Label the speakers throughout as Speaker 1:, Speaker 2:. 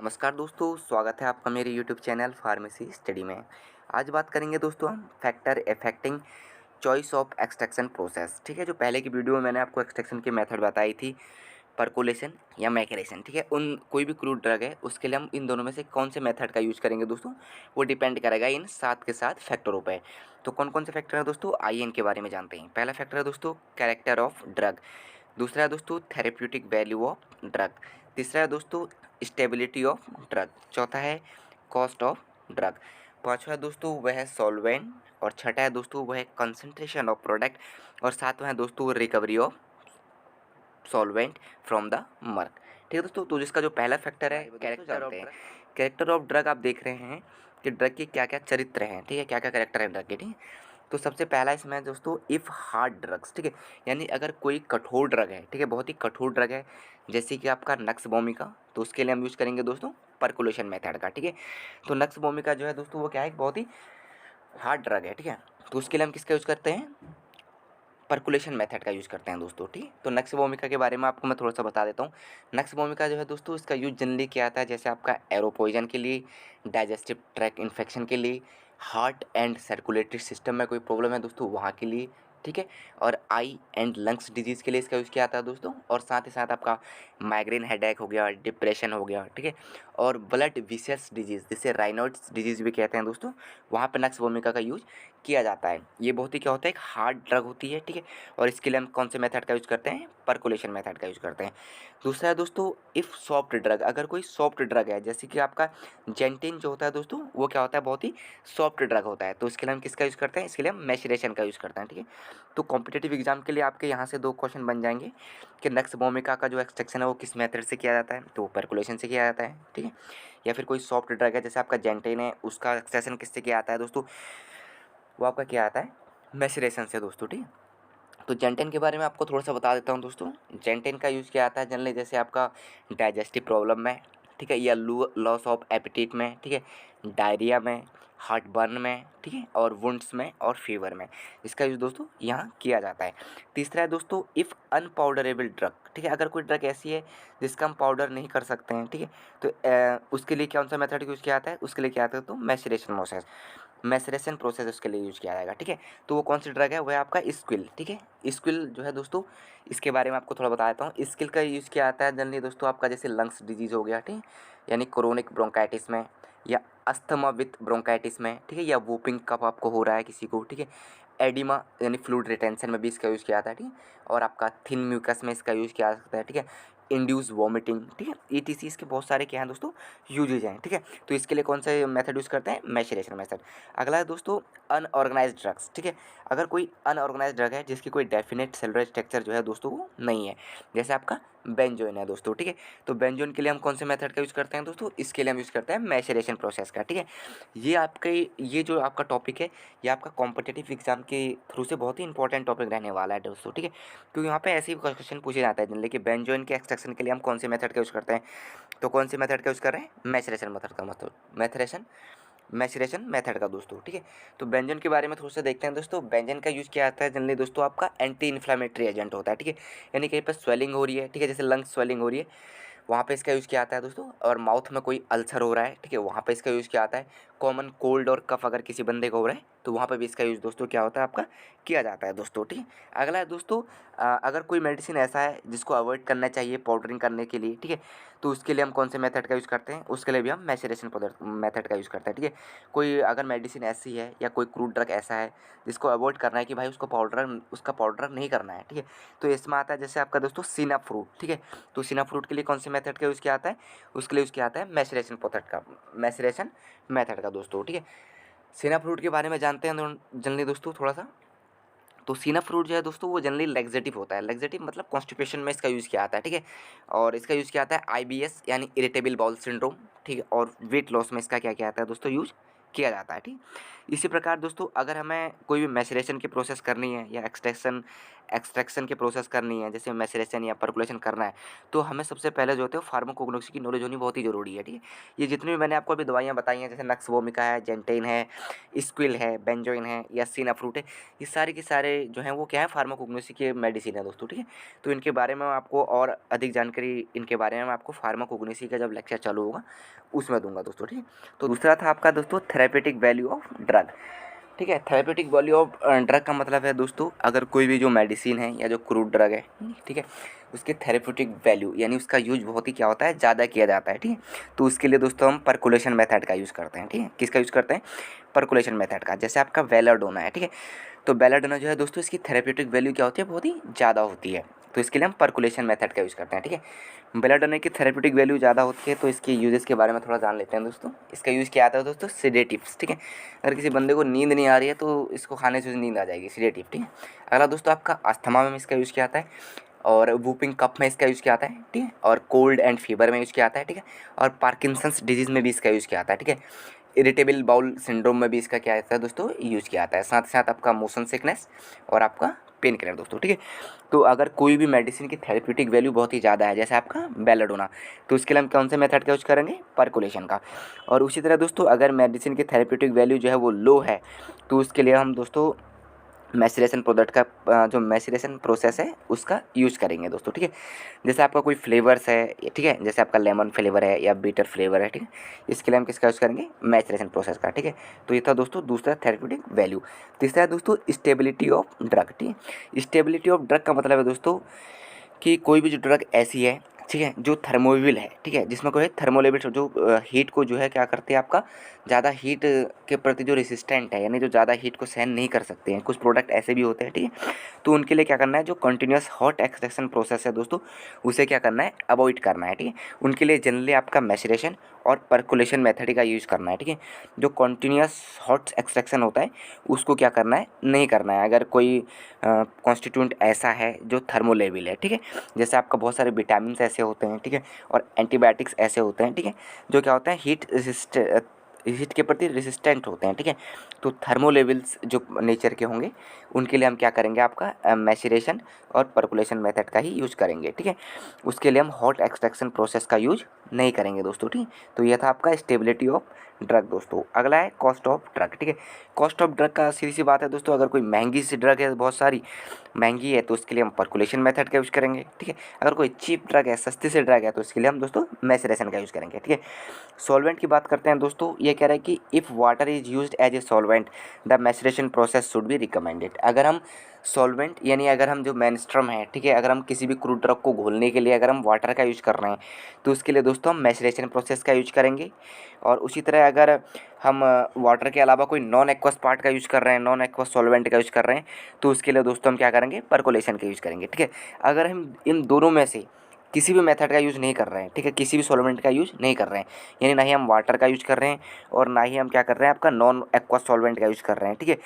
Speaker 1: नमस्कार दोस्तों, स्वागत है आपका मेरे यूट्यूब चैनल फार्मेसी स्टडी में। आज बात करेंगे दोस्तों हम factor affecting choice of extraction process. ठीक है, जो पहले की वीडियो में मैंने आपको एक्सट्रैक्शन की मेथड बताई थी, परकोलेशन या मैकेरेशन। ठीक है, उन कोई भी क्रूड ड्रग है उसके लिए हम इन दोनों में से कौन से मेथड का यूज़ करेंगे दोस्तों, वो डिपेंड करेगा इन साथ के साथ फैक्टरों पे। तो कौन कौन से फैक्टर हैं दोस्तों, आइए इनके बारे में जानते हैं। पहला फैक्टर है दोस्तों कैरेक्टर ऑफ ड्रग। दूसरा है दोस्तों थेरेप्यूटिक वैल्यू ऑफ ड्रग। तीसरा है दोस्तों स्टेबिलिटी ऑफ ड्रग। चौथा है कॉस्ट ऑफ ड्रग। पांचवा है दोस्तों वह है सॉल्वेंट। और छठा है दोस्तों वह है कंसंट्रेशन ऑफ प्रोडक्ट। और सातवां है दोस्तों recovery of solvent from the marc. ठीक है दोस्तों, तो जिसका जो पहला फैक्टर है character of drug. Character of drug आप देख रहे हैं कि ड्रग के क्या क्या चरित्र हैं। ठीक है, क्या क्या कैरेक्टर है ड्रग के। ठीक है, तो सबसे पहला इसमें है दोस्तों इफ़ हार्ड ड्रग्स। ठीक है, यानी अगर कोई कठोर ड्रग है, ठीक है, बहुत ही कठोर ड्रग है, जैसे कि आपका नक्स वोमिका, तो उसके लिए हम यूज़ करेंगे दोस्तों परकुलेशन मेथड का। ठीक है, तो नक्स वोमिका जो है दोस्तों वो क्या है, बहुत ही हार्ड ड्रग है। ठीक है, तो उसके लिए हम किसका यूज़ करते हैं, परकुलेशन मेथड का यूज़ करते हैं दोस्तों। ठीक है, तो नक्स वोमिका के बारे में आपको मैं थोड़ा सा बता देता हूँ। नक्स वोमिका जो है दोस्तों इसका यूज जनरली क्या आता है, जैसे आपका एरो पॉइजन के लिए, डाइजेस्टिव ट्रैक इन्फेक्शन के लिए, हार्ट एंड सर्कुलेटरी सिस्टम में कोई प्रॉब्लम है दोस्तों वहाँ के लिए। ठीक है, और आई एंड लंग्स डिजीज़ के लिए इसका यूज़ किया जाता है दोस्तों। और साथ ही साथ आपका माइग्रेन हेडेक हो गया, डिप्रेशन हो गया। ठीक है, और ब्लड विशेस डिजीज़ जिसे राइनॉइड्स डिजीज़ भी कहते हैं दोस्तों, वहाँ पर नक्स वोमिका का यूज किया जाता है। ये बहुत ही क्या होता है, एक हार्ड ड्रग होती है। ठीक है, और इसके लिए हम कौन से मेथड का यूज़ करते हैं, परकुलेशन मेथड का यूज़ करते हैं। दूसरा है दोस्तों इफ़ सॉफ्ट ड्रग। अगर कोई सॉफ्ट ड्रग है, जैसे कि आपका जेंटिन जो होता है दोस्तों, वो क्या होता है, बहुत ही सॉफ्ट ड्रग होता है, तो इसके लिए हम किसका यूज़ करते हैं, इसके लिए हम मैचुरेशन का यूज़ करते हैं। ठीक है, तो कॉम्पिटेटिव एग्जाम के लिए आपके यहाँ से दो क्वेश्चन बन जाएंगे कि नक्स वोमिका का जो एक्सट्रैक्शन है वो किस मेथड से किया जाता है, तो परकुलेशन से किया जाता है। ठीक है, या फिर कोई सॉफ्ट ड्रग है जैसे आपका जेंटिन है, उसका एक्सट्रैक्शन किससे किया जाता है दोस्तों, वो आपका क्या आता है, मैचुरेशन से दोस्तों। ठीक है, तो जेंटेन के बारे में आपको थोड़ा सा बता देता हूँ दोस्तों। जेंटेन का यूज़ किया जाता है जनरली जैसे आपका डाइजेस्टिव प्रॉब्लम में, ठीक है, या लॉस ऑफ एपिटाइट में, ठीक है, डायरिया में, हार्ट बर्न में, ठीक है, और वुंड्स में और फीवर में इसका यूज़ दोस्तों यहाँ किया जाता है। तीसरा है दोस्तों इफ़ अनपाउडरेबल ड्रग। ठीक है, अगर कोई ड्रग ऐसी है जिसका हम पाउडर नहीं कर सकते हैं, ठीक है, तो उसके लिए कौन सा मेथड यूज़ किया जाता है, उसके लिए क्या आता है तो मैसरेशन प्रोसेस उसके लिए यूज़ किया जाएगा। ठीक है, तो वो कौन सी ड्रग है, वो है आपका स्क्विल। ठीक है, स्क्विल जो है दोस्तों, इसके बारे में आपको थोड़ा बता देता हूँ। स्क्विल का यूज़ किया जाता है जनरली दोस्तों आपका जैसे लंग्स डिजीज़ हो गया, ठीक है, यानी क्रोनिक ब्रोंकाइटिस में, या अस्थमा विथ ब्रोंकाइटिस में, ठीक है, या वूपिंग कफ आपको हो रहा है किसी को, ठीक है, एडिमा यानी फ्लूइड रिटेंशन में भी इसका यूज़ किया जाता है। ठीक है, और आपका थिन म्यूकस में इसका यूज़ किया जा सकता है। ठीक है, इंड्यूस वॉमिटिंग, ठीक है, ईटीसी इसके बहुत सारे क्या हैं दोस्तों, यूजेज हैं। ठीक है, तो इसके लिए कौन सा मेथड यूज़ करते हैं, मैचुरेशन मेथड। अगला है दोस्तों अनऑर्गेनाइज्ड ड्रग्स। ठीक है, अगर कोई अनऑर्गेनाइज्ड ड्रग है जिसकी कोई डेफिनेट सेलुलर स्ट्रक्चर जो है दोस्तों वो नहीं है, जैसे आपका बेंजोइन है दोस्तों। ठीक है, तो बेंजोइन के लिए हम कौन से मेथड का यूज़ करते हैं दोस्तों, इसके लिए हम यूज़ करते हैं मैचुरेशन प्रोसेस का। ठीक है, ये जो आपका टॉपिक है, ये आपका कॉम्पिटेटिव एग्जाम के थ्रू से बहुत ही इंपॉर्टेंट टॉपिक रहने वाला है दोस्तों। ठीक है, क्योंकि यहाँ पे ऐसे ही क्वेश्चन पूछे जाता है जनरली कि बेंजोइन के एक्सट्रैक्शन के लिए हम कौन से मेथड का यूज़ करते हैं, तो कौन से मेथड का यूज़ कर रहे हैं, मैचुरेशन मेथड का, मतलब मैचुरेशन मेथड का दोस्तों। ठीक है, तो बेंजन के बारे में थोड़ा सा देखते हैं दोस्तों। बेंजन का यूज़ किया जाता है जनरली दोस्तों आपका एंटी इन्फ्लामेटरी एजेंट होता है। ठीक है, यानी कहीं पर स्वेलिंग हो रही है, ठीक है, जैसे लंग्स स्वेलिंग हो रही है, वहाँ पे इसका यूज़ किया जाता है दोस्तों। और माउथ में कोई अल्सर हो रहा है, ठीक है, वहाँ पे इसका यूज़ किया जाता है। कॉमन कोल्ड और कफ अगर किसी बंदे को हो रहा है तो वहाँ पे भी इसका यूज़ दोस्तों क्या होता है, आपका किया जाता है दोस्तों। ठीक है, अगला है दोस्तों अगर कोई मेडिसिन ऐसा है जिसको अवॉइड करना चाहिए पाउडरिंग करने के लिए, ठीक है, तो उसके लिए हम कौन से मेथड का यूज़ करते हैं, उसके लिए भी हम मैचुरेशन मेथड का यूज़ करते हैं। ठीक है, कोई अगर मेडिसिन ऐसी है या कोई क्रूड ड्रग ऐसा है जिसको अवॉइड करना है कि भाई उसका पाउडर नहीं करना है, ठीक है, तो इसमें आता है जैसे आपका दोस्तों सीना फ्रूट। ठीक है, तो सीना फ्रूट के लिए कौन से मेथड का यूज़ किया जाता है, उसके लिए यूज़ किया जाता है मैचुरेशन मेथड का दोस्तों। ठीक है, सीना फ्रूट के बारे में जानते हैं जनरली दोस्तों थोड़ा सा। तो सीना फ्रूट जो है दोस्तों वो जनरली लेग्जेटिव होता है। लेग्जेटिव मतलब कॉन्स्टिपेशन में इसका यूज़ किया जाता है। ठीक है, और इसका यूज़ किया जाता है आईबीएस यानी इरिटेबल बाउल सिंड्रोम, ठीक है, और वेट लॉस में इसका क्या किया जाता है दोस्तों, यूज किया जाता है। ठीक, इसी प्रकार दोस्तों अगर हमें कोई भी मैसेरेशन की प्रोसेस करनी है या एक्सट्रैक्शन की प्रोसेस करनी है, जैसे मैसेरेशन या परकुलेशन करना है, तो हमें सबसे पहले जो होता है फार्माकोग्नोसी की नॉलेज होनी बहुत ही ज़रूरी है, ठीक है। ये जितनी भी मैंने आपको अभी दवाइयाँ बताई हैं, जैसे नक्स वोमिका है, जेंटेन है, स्क्विल है, बेंजोइन है या सिनाफ्रूट है, ये सारे के सारे जो हैं वो क्या है फार्माकोग्नोसी के मेडिसिन है दोस्तों, ठीक है। तो इनके बारे में आपको और अधिक जानकारी इनके बारे में मैं आपको फार्माकोग्नोसी का जब लेक्चर चालू होगा उसमें दूंगा दोस्तों, ठीक है। तो दूसरा था आपका दोस्तों थेरेपेटिक वैल्यू ऑफ ड्रग, ठीक है। थेरेपेटिक वैल्यू ऑफ ड्रग का मतलब है दोस्तों अगर कोई भी जो मेडिसिन है या जो क्रूड ड्रग है, ठीक है, उसके थेरेपेटिक वैल्यू यानी उसका यूज बहुत ही क्या होता है, ज़्यादा किया जाता है, ठीक है। तो उसके लिए दोस्तों हम परकुलेशन मेथड का यूज़ करते हैं, ठीक है। किसका यूज़ करते हैं, परकुलेशन मेथड का। जैसे आपका बेलाडोना है, ठीक है, तो बेलाडोना जो है दोस्तों इसकी थेरेपेटिक वैल्यू क्या होती है, बहुत ही ज़्यादा होती है, तो इसके लिए हम परकुलेशन मेथड का यूज़ करते हैं, ठीक है। बेलाडोना की थेरेपेटिक वैल्यू ज़्यादा होती है, तो इसके यूजेस के बारे में थोड़ा जान लेते हैं दोस्तों। इसका यूज़ क्या आता है दोस्तों, सिडेटिव्स, ठीक है। अगर किसी बंदे को नींद नहीं आ रही है तो इसको खाने से नींद आ जाएगी, सिडेटिव, ठीक है। अगला दोस्तों आपका अस्थमा में इसका यूज़ किया आता है, और वूपिंग कफ में इसका यूज़ किया आता है, ठीक है, और कोल्ड एंड फीवर में यूज़ किया आता है, ठीक है, और पार्किंसंस डिजीज़ में भी इसका यूज़ किया आता है, ठीक है। इरिटेबल बाउल सिंड्रोम में भी इसका क्या आता है दोस्तों, यूज़ किया आता है। साथ ही साथ आपका मोशन सिकनेस और आपका पेन किलर दोस्तों, ठीक है। तो अगर कोई भी मेडिसिन की थेरेप्यूटिक वैल्यू बहुत ही ज़्यादा है, जैसे आपका बेलाडोना, तो उसके लिए हम कौन से मेथड का यूज़ करेंगे, परकुलेशन का। और उसी तरह दोस्तों अगर मेडिसिन की थेरेप्यूटिक वैल्यू जो है वो लो है, तो उसके लिए हम दोस्तों मैसेरेशन प्रोडक्ट का जो मैसेरेशन प्रोसेस है उसका यूज़ करेंगे दोस्तों, ठीक है। जैसे आपका कोई फ्लेवर्स है, ठीक है, जैसे आपका लेमन फ्लेवर है या बीटर फ्लेवर है, ठीक है, इसके लिए हम किसका यूज़ करेंगे, मैसेरेशन प्रोसेस का, ठीक है। तो ये था दोस्तों दूसरा थेरेप्यूटिक वैल्यू। तीसरा है दोस्तों स्टेबिलिटी ऑफ ड्रग, ठीक है। स्टेबिलिटी ऑफ ड्रग का मतलब है दोस्तों कि कोई भी जो ड्रग ऐसी है, ठीक है, जो थर्मोविल है, ठीक है, जिसमें कोई थर्मोलेबिल जो हीट को जो है क्या करते हैं आपका, ज़्यादा हीट के प्रति जो रेसिस्टेंट है, यानी जो ज़्यादा हीट को सहन नहीं कर सकते हैं, कुछ प्रोडक्ट ऐसे भी होते हैं, ठीक है। तो उनके लिए क्या करना है, जो कंटिन्यूस हॉट एक्सट्रैक्शन प्रोसेस है दोस्तों, उसे क्या करना है, अवॉइड करना है, ठीक है। उनके लिए जनरली आपका मैसेरेशन और परकुलेशन मेथड का यूज़ करना है, ठीक है। जो कंटिन्यूस हॉट एक्सट्रैक्शन होता है उसको क्या करना है, नहीं करना है। अगर कोई कॉन्स्टिट्यूंट ऐसा है जो थर्मोलेबिल है, ठीक है, जैसे आपका बहुत सारे विटामिन ऐसे होते हैं, ठीक है, और एंटीबायोटिक्स ऐसे होते हैं, ठीक है, जो क्या होता है हीट के प्रति रेसिस्टेंट होते हैं, ठीक है। तो थर्मोलेवल्स जो नेचर के होंगे उनके लिए हम क्या करेंगे, आपका मैसेरेशन और परकुलेशन मेथड का ही यूज करेंगे, ठीक है। उसके लिए हम हॉट एक्सट्रैक्शन प्रोसेस का यूज नहीं करेंगे दोस्तों, ठीक। तो यह था आपका स्टेबिलिटी ऑफ ड्रग दोस्तों। अगला है कॉस्ट ऑफ ड्रग, ठीक है। कॉस्ट ऑफ ड्रग का सीधी सी बात है दोस्तों, अगर कोई महंगी सी ड्रग है, बहुत सारी महंगी है, तो उसके लिए हम परकुलेशन मेथड का यूज़ करेंगे, ठीक है। अगर कोई चीप ड्रग है, सस्ती सी ड्रग है, तो इसके लिए हम दोस्तों मैसेरेशन का यूज़ करेंगे, ठीक है। सॉल्वेंट की बात करते हैं दोस्तों, ये कह रहा है कि if water is used as a solvent the maceration process should be recommended. अगर हम सॉल्वेंट यानी अगर हम जो मेनस्ट्रम है, ठीक है, अगर हम किसी भी क्रूड ड्रग को घोलने के लिए अगर हम वाटर का यूज़ कर रहे हैं, तो उसके लिए दोस्तों हम मैसेरेशन प्रोसेस का यूज करेंगे। और उसी तरह अगर हम वाटर के अलावा कोई नॉन एक्वस पार्ट का यूज़ कर रहे हैं, नॉन एक्वस सॉल्वेंट का यूज़ कर रहे हैं, तो उसके लिए दोस्तों हम क्या करेंगे, परकोलेशन का यूज़ करेंगे, ठीक है। अगर हम इन दोनों में से किसी भी मेथड का यूज़ नहीं कर रहे हैं, ठीक है, किसी भी सॉल्वेंट का यूज़ नहीं कर रहे हैं, यानी ना ही हम वाटर का यूज़ कर रहे हैं और ना ही हम क्या कर रहे हैं, आपका नॉन एक्वस सॉल्वेंट का यूज़ कर रहे हैं, ठीक है,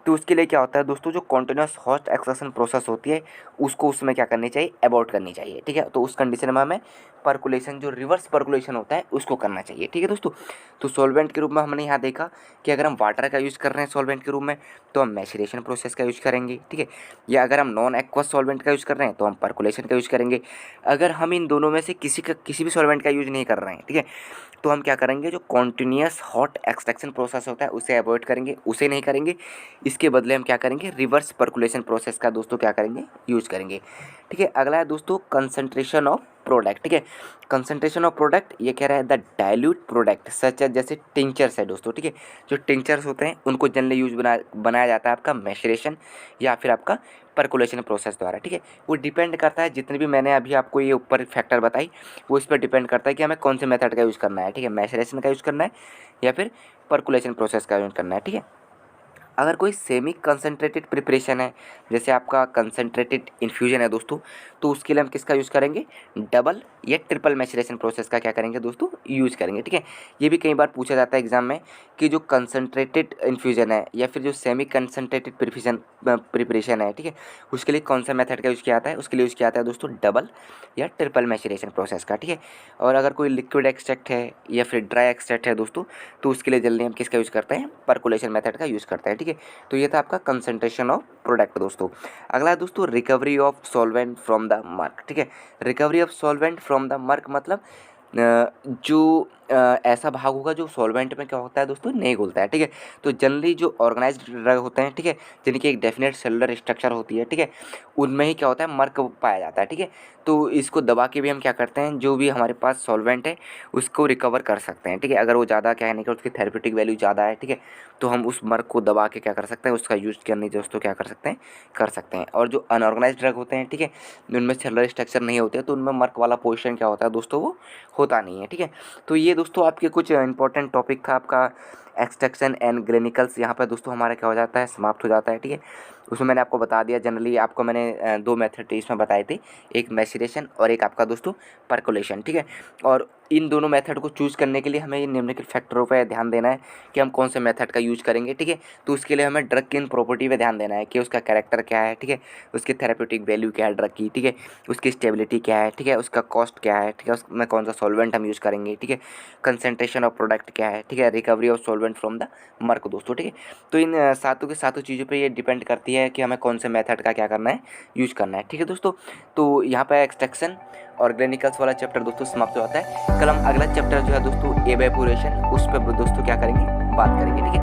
Speaker 1: तो उसके लिए क्या होता है दोस्तों, जो कॉन्टिन्यूस हॉट एक्सट्रैक्शन प्रोसेस होती है उसको उसमें क्या करनी चाहिए, अबॉर्ट करनी चाहिए, ठीक है। तो उस कंडीशन में हमें परकुलेशन, जो रिवर्स परकुलेशन होता है, उसको करना चाहिए, ठीक है दोस्तों। तो सॉल्वेंट के रूप में हमने यहाँ देखा कि अगर हम वाटर का यूज़ कर रहे हैं सॉल्वेंट के रूप में, तो हम मैसेरेशन प्रोसेस का यूज़ करेंगे, ठीक है। या अगर हम नॉन एक्वस सॉल्वेंट का यूज़ कर रहे हैं तो हम परकुलेशन का यूज़ करेंगे। अगर हम इन दोनों में से किसी भी सॉल्वेंट का यूज़ नहीं कर रहे हैं, ठीक है, तो हम क्या करेंगे, जो कॉन्टिन्यूस हॉट एक्सट्रैक्शन प्रोसेस होता है उसे अवॉइड करेंगे, उसे नहीं करेंगे। इसके बदले हम क्या करेंगे, रिवर्स परकुलेशन प्रोसेस का दोस्तों क्या करेंगे, यूज़ करेंगे, ठीक है। अगला है दोस्तों कंसंट्रेशन ऑफ प्रोडक्ट, ठीक है। कंसंट्रेशन ऑफ प्रोडक्ट ये कह रहा है the dilute product such as, जैसे टिंचर्स है दोस्तों, ठीक है। जो टिंचर्स होते हैं उनको जनरली बनाया जाता है आपका मैसेरेशन या फिर आपका परकुलेशन प्रोसेस द्वारा, ठीक है। वो डिपेंड करता है, जितने भी मैंने अभी आपको ये ऊपर फैक्टर बताई वो इस पर डिपेंड करता है कि हमें कौन से मेथड का यूज़ करना है, ठीक है, मैसेरेशन का यूज़ करना है या फिर परकुलेशन प्रोसेस का यूज़ करना है, ठीक है। अगर कोई सेमी कंसनट्रेटेड प्रिपरेशन है, जैसे आपका कंसनट्रेटेड इन्फ्यूजन है दोस्तों, तो उसके लिए हम किसका यूज़ करेंगे, डबल या ट्रिपल मैचरेशन प्रोसेस का क्या करेंगे दोस्तों, यूज़ करेंगे। ठीक है, ये भी कई बार पूछा जाता है एग्जाम में कि जो कंसनट्रेटेड इन्फ्यूजन है या फिर जो सेमी कंसनट्रेटेड प्रिपरेशन है, ठीक है, उसके लिए कौन सा मेथड का यूज़ किया जाता है, उसके लिए यूज़ किया जाता है दोस्तों डबल या ट्रिपल मैचरेशन प्रोसेस का। ठीक है, और अगर कोई लिक्विड एक्सट्रैक्ट है या फिर ड्राई एक्सट्रैक्ट है दोस्तों, तो उसके लिए जल्दी हम किसका यूज़ करते हैं, परकोलेशन मेथड का यूज़ करते हैं। ठीक है, तो ये था आपका कंसंट्रेशन ऑफ प्रोडक्ट दोस्तों। अगला है दोस्तों recovery of solvent from the marc. ठीक है, recovery of solvent from the marc मतलब जो ऐसा भाग होगा जो सॉल्वेंट में क्या होता है दोस्तों, नहीं घुलता है। ठीक है, तो जनरली जो ऑर्गेनाइज्ड ड्रग होते हैं, ठीक है, जिनकी एक डेफिनेट सेलुलर स्ट्रक्चर होती है, ठीक है, उनमें ही क्या होता है, मर्क पाया जाता है। ठीक है, तो इसको दबा के भी हम क्या करते हैं, जो भी हमारे पास सॉल्वेंट है उसको रिकवर कर सकते हैं। ठीक है, अगर वो ज़्यादा क्या है नहीं कि उसकी थेरेप्यूटिक वैल्यू ज़्यादा है, ठीक है, तो हम उस मर्क को दबा के क्या कर सकते हैं, उसका यूज करने दोस्तों क्या कर सकते हैं, कर सकते हैं। और जो अनऑर्गेनाइज्ड ड्रग होते हैं, ठीक है, उनमें सेलुलर स्ट्रक्चर नहीं होते, तो उनमें मर्क वाला पोजीशन क्या होता है दोस्तों, वो होता नहीं है। ठीक है, तो ये दोस्तों आपके कुछ इंपॉर्टेंट टॉपिक था आपका एक्सट्रैक्शन एंड ग्रेनिकल्स। यहाँ पर दोस्तों हमारा क्या हो जाता है, समाप्त हो जाता है। ठीक है, उसमें मैंने आपको बता दिया, जनरली आपको मैंने दो मेथड इसमें बताए थे, एक मैसिरेशन और एक आपका दोस्तों परकोलेशन। ठीक है, और इन दोनों मेथड को चूज़ करने के लिए हमें निम्नलिखित फैक्टरों पर ध्यान देना है कि हम कौन से मेथड का यूज़ करेंगे। ठीक है, तो उसके लिए हमें ड्रग की इन प्रॉपर्टी पे ध्यान देना है कि उसका कैरेक्टर क्या है, ठीक है, उसकी थेरेप्यूटिक वैल्यू क्या है ड्रग की, ठीक है, उसकी स्टेबिलिटी क्या है, ठीक है, उसका कॉस्ट क्या है, ठीक है, उसमें कौन सा सॉल्वेंट हम यूज़ करेंगे, ठीक है, कंसंट्रेशन ऑफ प्रोडक्ट क्या है, ठीक है, recovery of solvent from the marc दोस्तों। ठीक है, तो इन सातों के सातों चीज़ों पे ये डिपेंड करती है कि हमें कौन से मेथड का क्या करना है, यूज़ करना है। ठीक है दोस्तों, तो यहाँ पर एक्सट्रैक्शन और ग्रेनिकल्स वाला चैप्टर दोस्तों समाप्त हो जाता है। कल हम अगला चैप्टर जो है दोस्तों एवेपोरेशन, उस पर दोस्तों क्या करेंगे, बात करेंगे। ठीक है।